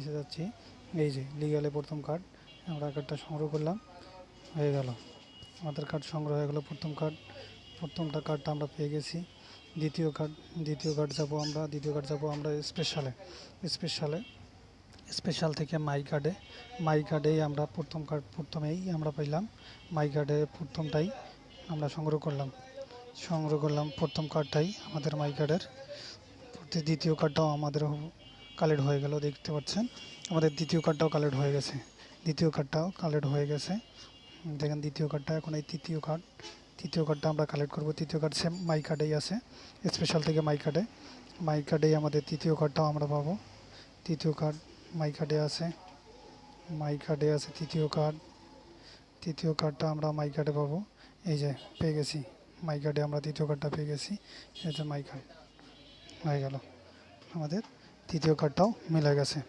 নিচে যাচ্ছি, এই যে লিগ্যালে প্রথম কার্ড, আমরা কার্ডটা সংগ্রহ করলাম, হয়ে গেল আমাদের কার্ড সংগ্রহ হয়ে গেল। প্রথমটা কার্ডটা আমরা পেয়ে গেছি। দ্বিতীয় কার্ড যাব আমরা স্পেশাল থেকে মাই কার্ডেই আমরা প্রথমেই আমরা পাইলাম। মাই কার্ডে প্রথমটাই আমরা সংগ্রহ করলাম প্রথম কার্ডটাই আমাদের মাই কার্ডের। দ্বিতীয় কার্ডটাও আমাদের কালেক্ট হয়ে গেল, দেখতে পাচ্ছেন আমাদের দ্বিতীয় কার্ডটাও কালেক্ট হয়ে গেছে। দেখেন দ্বিতীয় কার্ডটা, এখন এই তৃতীয় কার্ডটা আমরা কালেক্ট করব। তৃতীয় কার্ড সেম মাই কার্ডেই আছে, স্পেশাল থেকে মাই কার্ডেই আমাদের তৃতীয় কার্ডটাও আমরা পাবো। তৃতীয় কার্ড মাই কার্ডে আছে তৃতীয় কার্ডটা আমরা মাই কার্ডে পাবো। এই যে পেয়ে গেছি, মাই কার্ডে আমরা তৃতীয় কার্ডটা পেয়ে গেছি। এই যে মাই কার্ড হয়ে গেল, আমাদের তৃতীয় কার্ডটাও মিলে গেছে।